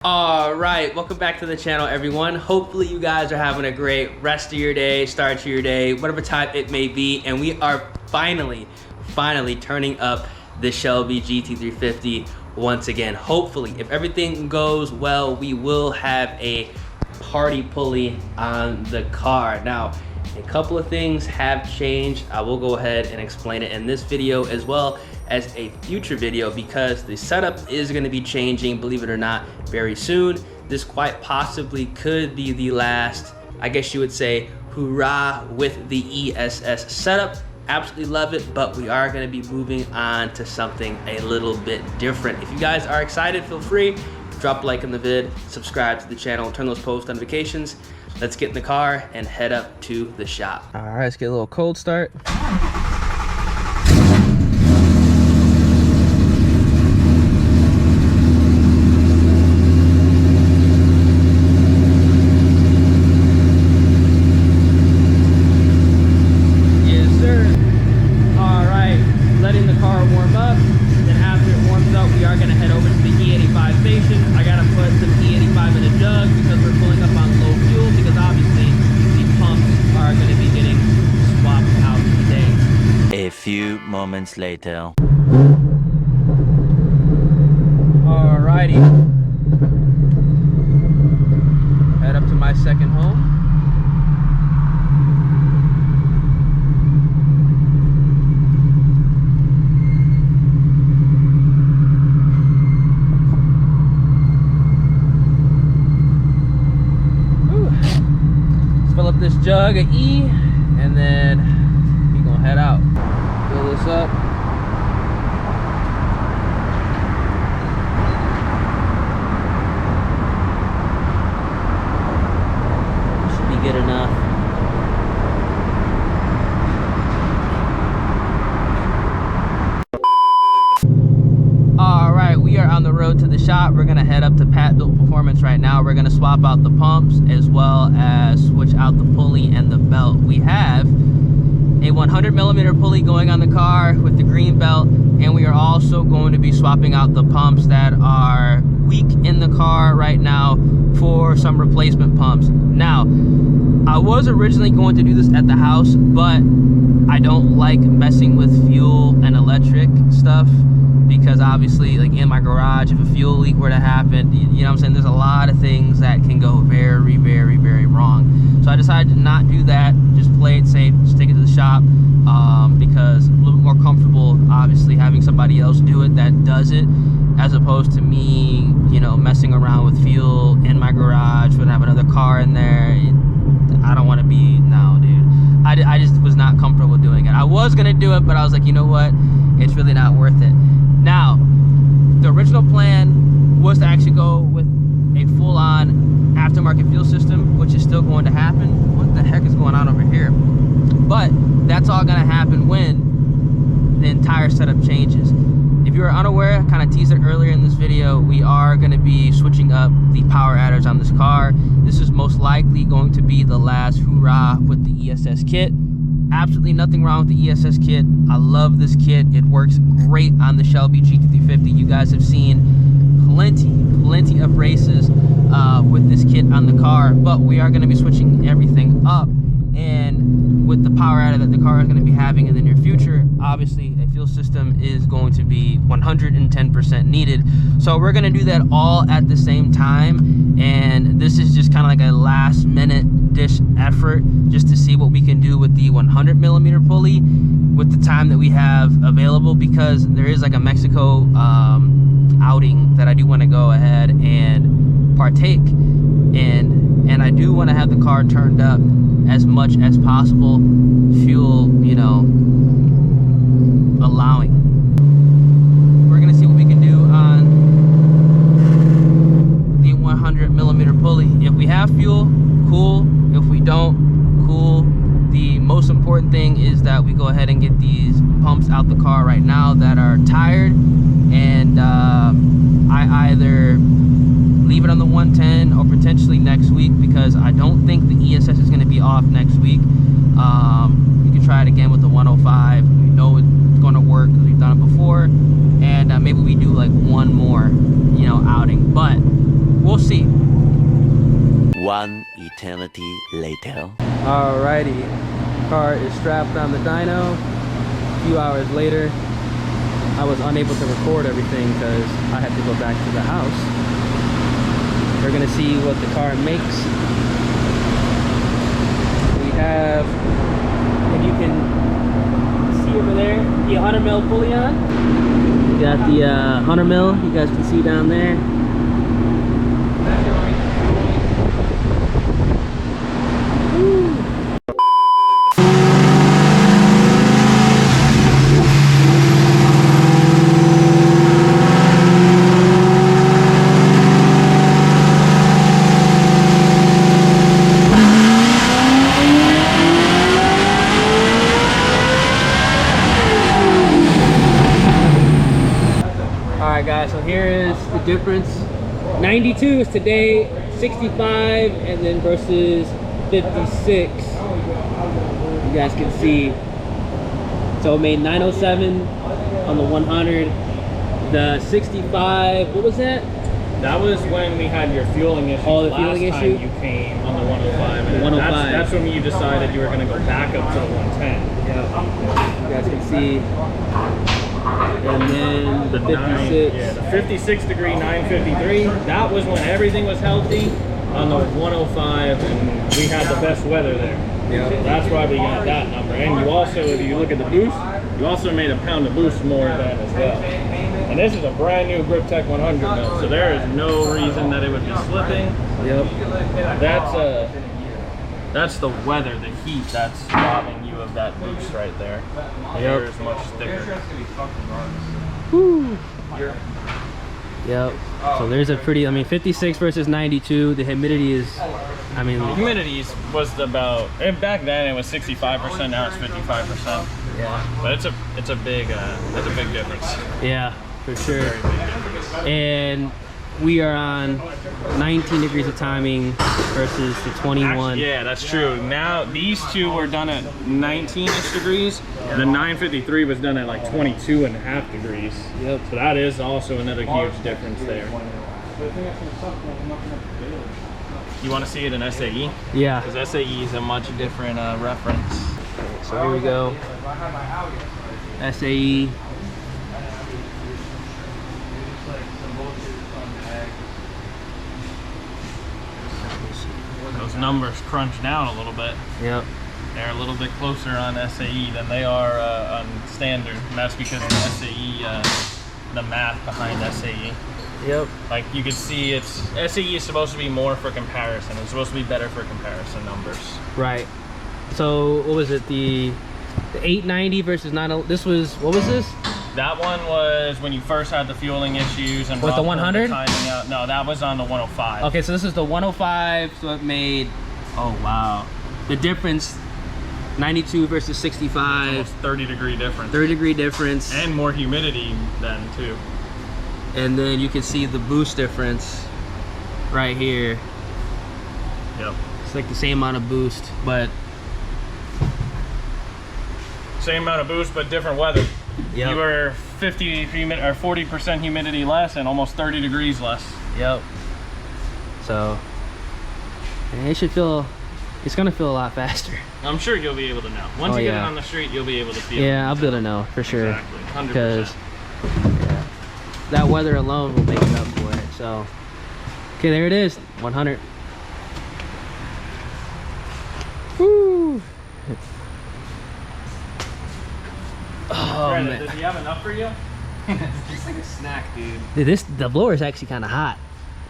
All right, welcome back to the channel, everyone. Hopefully you guys are having a great rest of your day, start to your day, whatever time it may be. And we are finally turning up the Shelby GT350 once again. Hopefully, if everything goes well, we will have a party pulley on the car. Now, a couple of things have changed. I will go ahead and explain it in this video as well as a future video, because the setup is going to be changing, believe it or not, very soon. This quite possibly could be the last, I guess you would say, hurrah with the ESS setup. Absolutely love it, but we are going to be moving on to something a little bit different. If you guys are excited, feel free, drop a like in the vid, subscribe to the channel, turn those post notifications. Let's get in the car and head up to the shop. All right, let's get a little cold start. Moments later. Alrighty. Head up to my second home. Let's fill up this jug of E, and then we're gonna head out. Fill this up. Should be good enough. All right, we are on the road to the shop. We're gonna head up to Pat Built Performance right now. We're gonna swap out the pumps as well as switch out the pulley and the belt. We have a 100mm pulley going on the car with the green belt, and we are also going to be swapping out the pumps that are weak in the car right now for some replacement pumps. Now, I was originally going to do this at the house, but I don't like messing with fuel and electric stuff, because obviously, like in my garage, if a fuel leak were to happen, you know what I'm saying, there's a lot of things that can go very, very, very wrong. So I decided to not do that, just play it safe, just take it to the shop, because I'm a little bit more comfortable, obviously, having somebody else do it that does it, as opposed to me, you know, messing around with fuel in my garage, when I have another car in there. I don't want to be, no, dude. I just was not comfortable doing it. I was gonna do it, but I was like, you know what? It's really not worth it. Now, the original plan was to actually go with a full-on aftermarket fuel system, which is still going to happen. What the heck is going on over here? But that's all gonna happen when the entire setup changes. If you are unaware, I kind of teased it earlier in this video, we are going to be switching up the power adders on this car. This is most likely going to be the last hoorah with the ESS kit. Absolutely nothing wrong with the ESS kit. I love this kit. It works great on the Shelby GT350. You guys have seen plenty of races with this kit on the car, but we are going to be switching everything up. And with the power adder that the car is going to be having in the near future, obviously a fuel system is going to be 110% needed. So we're going to do that all at the same time, and this is just kind of like a last minute dish effort just to see what we can do with the 100mm pulley with the time that we have available, because there is like a Mexico outing that I do want to go ahead and partake in, and I do want to have the car turned up as much as possible, fuel, you know, allowing. We're gonna see what we can do on the 100mm pulley. If we have fuel, cool. If we don't, cool. The most important thing is that we go ahead and get these pumps out the car right now that are tired, and I either leave it on the 110 or potentially next week, because I don't think the ESS is going to be off next week. You can try it again with the 105. We know it's going to work because we've done it before, and maybe we do like one more, you know, outing. But we'll One eternity later. Alrighty, car is strapped on the dyno. A few hours later, I was unable to record everything because I had to go back to the house. We're gonna see what the car makes. We have, and you can see over there, the 100 mil pulley on. We got the 100 mil, you guys can see down there. Woo. Alright guys, so here is the difference. 92 is today, 65 and then versus 56. You guys can see. So it made 907 on the 100. The 65, what was that? That was when we had your fueling issue. Oh, the fueling issue? Last time you came on the 105. And 105. That's when you decided you were going to go back up to the 110. Yeah. You guys can see. And then the 56. Yeah, the 56 degree 953. That was when everything was healthy on the 105, and we had the best weather there. Yeah. That's why we got that number. And you also, if you look at the boost, you also made a pound of boost more than as well. And this is a brand new Grip Tech 100 mil, so there is no reason that it would be slipping. Yep. That's the weather, the heat that's robbing you of that boost right there. The air is much thicker. Woo. Yep. So there's a pretty, I mean, 56 versus 92. The humidity is, I mean, Humidity was about, and back then it was 65%. Now it's 55%. yeah, But it's a big difference. yeah, for sure. Very big difference. And we are on 19 degrees of timing versus the 21. Actually, yeah, that's true. Now these two were done at 19-ish degrees. The 953 was done at like 22.5 degrees. Yep. So that is also another huge difference there. You want to see it in SAE? Yeah. Because SAE is a much different reference. So here we go. SAE. Those numbers crunch down a little bit. Yep. They're a little bit closer on SAE than they are on standard, and that's because of the SAE, the math behind SAE. Yep. Like you can see, it's SAE is supposed to be more for comparison. It's supposed to be better for comparison numbers. Right. So what was it? The 890 versus 90. This was, what was this? That one was when you first had the fueling issues and with the 100? timing out. No, that was on the 105. Okay, so this is the 105. So it made, oh wow, the difference. 92 versus 65. Almost 30-degree difference. 30-degree difference. And more humidity then too. And then you can see the boost difference right here. Yep. It's like the same amount of boost, but same amount of boost, but different weather. yep. You were 50 humid or 40% humidity less and almost 30 degrees less. Yep. So it should feel, it's gonna feel a lot faster. I'm sure you'll be able to know. Once you get it on the street, you'll be able to feel it. Yeah, I'll be able to know for sure. Exactly, 100%. Because yeah, that weather alone will make it up for it. So, okay, there it is, 100. Woo! Oh man, Does he have enough for you? It's just like a snack, dude. dude, the blower is actually kind of hot.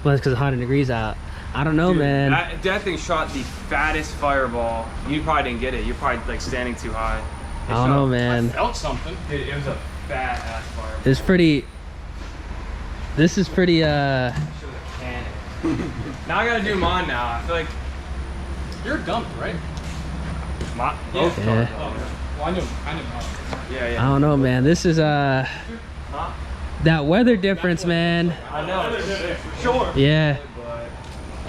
Well, it's because it's 100 degrees out. I don't know, Dude, man. That thing shot the fattest fireball. You probably didn't get it. You're probably like standing too high. I don't know, man. I felt something. Dude, it was a fat ass fireball. It's pretty. This is pretty. Shit was a cannon. Now I gotta do mine now. I feel like You're dumped, right? my. Yeah. Well, I knew. Yeah. I don't know, man. This is that weather difference, man. I know. Sure. Yeah.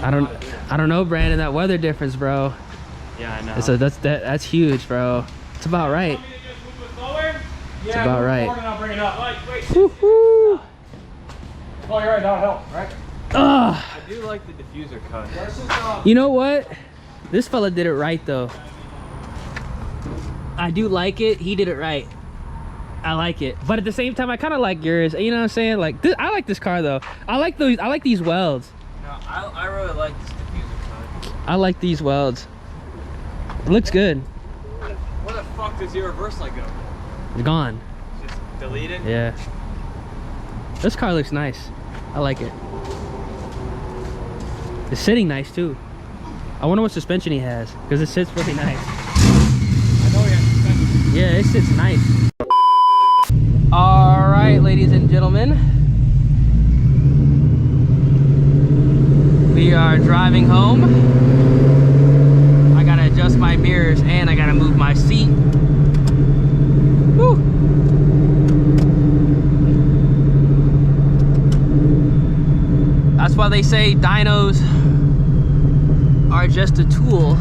I don't know, Brandon. That weather difference, bro. Yeah, I know. So that's huge, bro. It's about right. It's about right. I'll bring it up. Wait. Woo-hoo. Oh, you're right. That'll help, right? Ugh. I do like the diffuser cut. You know what? This fella did it right though. I do like it. He did it right. I like it. But at the same time, I kind of like yours. You know what I'm saying? Like this, I like this car though. I like these welds. No, I really like this diffuser cut. I like these welds. It looks good. Where the fuck does your reverse light go? It's gone. Just delete it? Yeah. This car looks nice. I like it. It's sitting nice too. I wonder what suspension he has, because it sits really nice. I know he has suspension. Yeah, it sits nice. All right, ladies and gentlemen. We are driving home. I gotta adjust my mirrors and I gotta move my seat. Woo. That's why they say dynos are just a tool.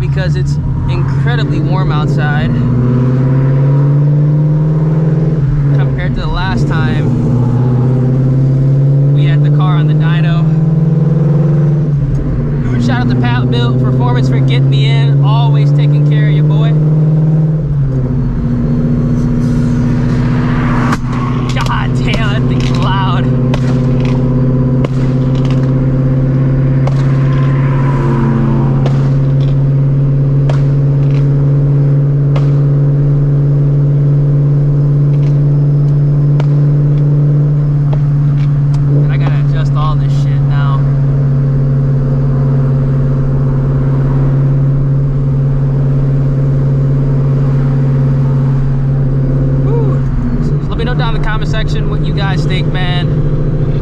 Because it's incredibly warm outside compared to the last time we had the car on the dyno. Shout out to Pat Built Performance for getting me in, always taking care of you, boy. God damn, that thing's loud. Section what you guys think, man.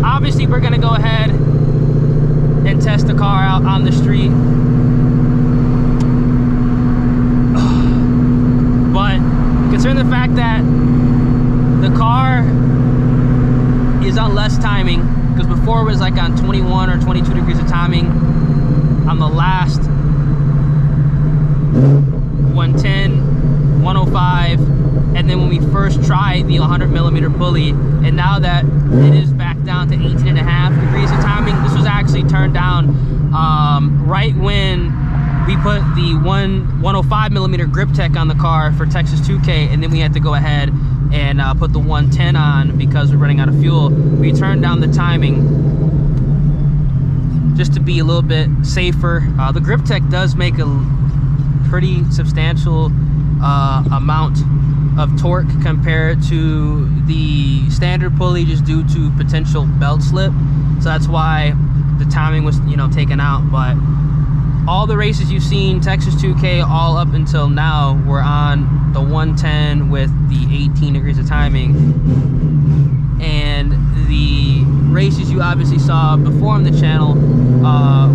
Obviously we're gonna go ahead and test the car out on the street, but considering the fact that the car is on less timing, because before it was like on 21 or 22 degrees of timing on the last 110, 105, and then when we first tried the 100mm pulley, and now that it is back down to 18.5 degrees of timing, this was actually turned down right when we put the 105mm grip tech on the car for Texas 2K, and then we had to go ahead and put the 110 on because we're running out of fuel. We turned down the timing just to be a little bit safer. The grip tech does make a pretty substantial amount of torque compared to the standard pulley, just due to potential belt slip. So that's why the timing was, you know, taken out. But all the races you've seen Texas 2K all up until now were on the 110 with the 18 degrees of timing, and the races you obviously saw before on the channel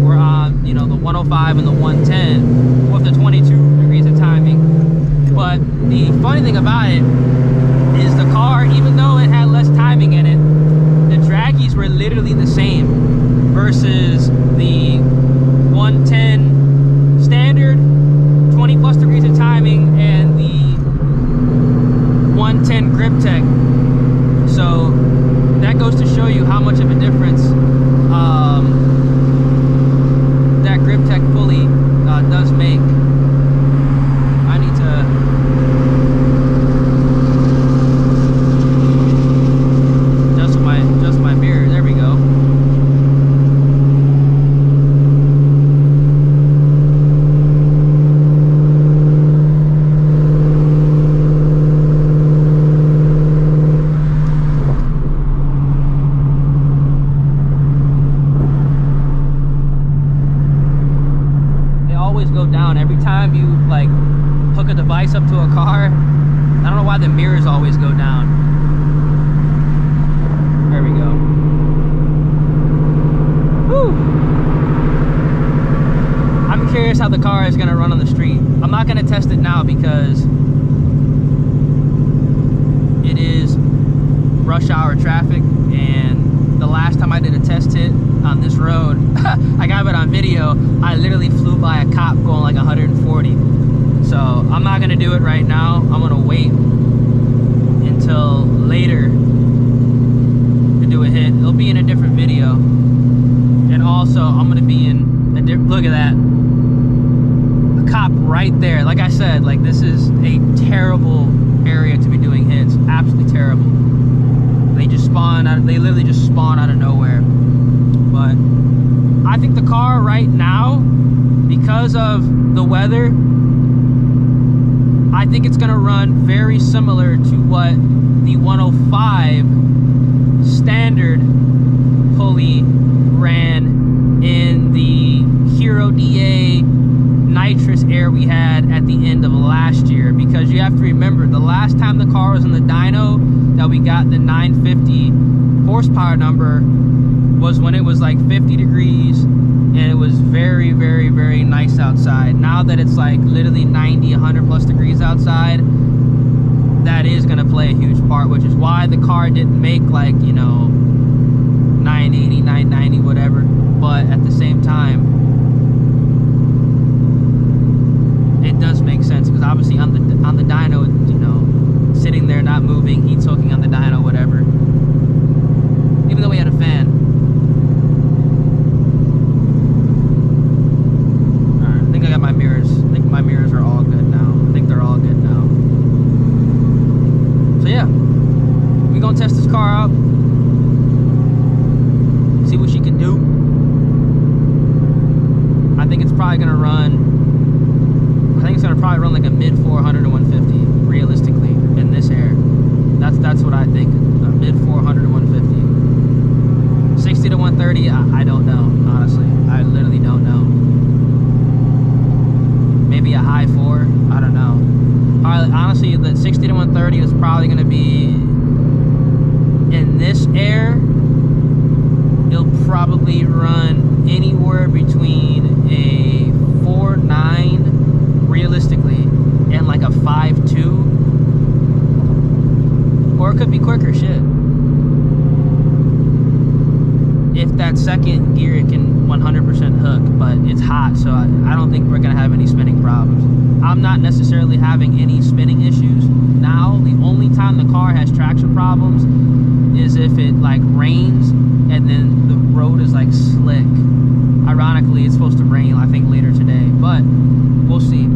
were on, you know, the 105 and the 110 with the 22 degrees of timing. But the funny thing about it is the car, even though it had less timing in it, the draggies were literally the same versus the 110 standard, 20 plus degrees of timing, and the 110 grip tech. So that goes to show you how much of a difference that grip tech pulley does make. I need to adjust my mirror. There we go. Go down every time you like hook a device up to a car. I don't know why the mirrors always go down. There we go. Woo. I'm curious how the car is gonna run on the street. I'm not gonna test it now because it is rush hour traffic, and the last time I did a test hit on this road, I got it on video, I literally flew by a cop going like 140. So I'm not gonna do it right now. I'm gonna wait until until later to do a hit. It'll be in a different video. And also, I'm gonna be in a look at that. A cop right there. Like I said, like this is a terrible area to be doing hits. Absolutely terrible. They just spawn out, they literally just spawn out of nowhere. But I think the car right now, because of the weather, I think it's gonna run very similar to what the 105 standard pulley ran in the Hero DA nitrous air we had at the end of last year. Because you have to remember, the last time the car was in the dyno that we got the 950 horsepower number was when it was like 50 degrees and it was very, very, very nice outside. Now that it's like literally 90, 100 plus degrees outside, that is gonna play a huge part, which is why the car didn't make like, you know, 980, 990, whatever. But at the same time, it does make sense, because obviously on the dyno, you know, sitting there not moving, heat soaking on the dyno, whatever. Even though we had a fan. Alright, I think I got my mirrors. I think my mirrors are all good now. I think they're all good now. So yeah, we're gonna test this car out. See what she can do. I think it's probably gonna run, I think it's gonna probably run like a mid 400 to 150, realistically, in this air. That's what I think, a mid 400 to 150. 60 to 130, I don't know, honestly. I literally don't know. Maybe a high 4, I don't know. Honestly, the 60 to 130 is probably gonna be, in this air, it'll probably run anywhere between a 4.9 realistically and like a 5.2, or it could be quicker, shit. If that second gear it can 100% hook, but it's hot, so I don't think we're gonna have any spinning problems. I'm not necessarily having any spinning issues now. The only time the car has traction problems is if it like rains and then the road is like slick. Ironically, it's supposed to rain, I think, later today, but we'll see.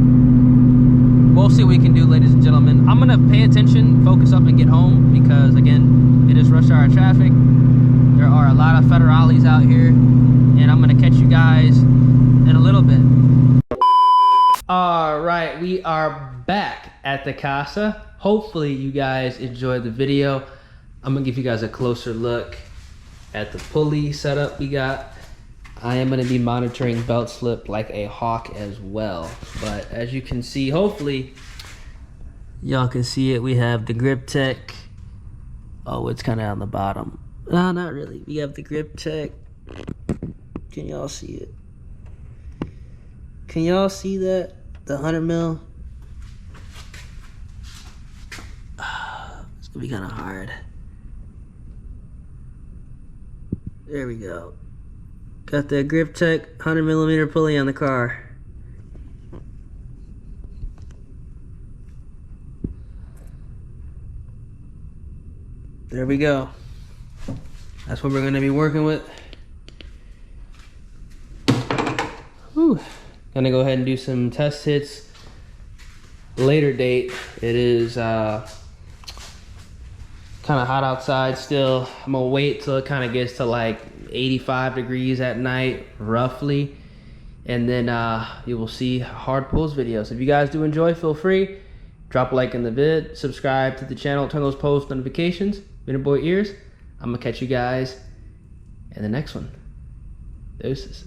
We'll see what we can do, ladies and gentlemen. I'm gonna pay attention, focus up, and get home, because again, it is rush hour traffic. There are a lot of federales out here, and I'm gonna catch you guys in a little bit. All right, we are back at the casa. Hopefully you guys enjoyed the video. I'm gonna give you guys a closer look at the pulley setup we got. I am gonna be monitoring belt slip like a hawk as well. But as you can see, hopefully y'all can see it. We have the grip tech. Oh, it's kind of on the bottom. No, not really. We have the grip tech. Can y'all see it? Can y'all see that? The 100 mil. It's gonna be kind of hard. There we go. Got the grip tech 100 millimeter pulley on the car. There we go. That's what we're gonna be working with. Whew. Gonna go ahead and do some test hits. Later date. It is kind of hot outside still. I'm gonna wait till it kind of gets to like 85 degrees at night, roughly, and then you will see hard pulls videos. If you guys do enjoy, feel free, drop a like in the vid, subscribe to the channel, turn those post notifications. Been your boy Ears. I'm gonna catch you guys in the next one. Deuces.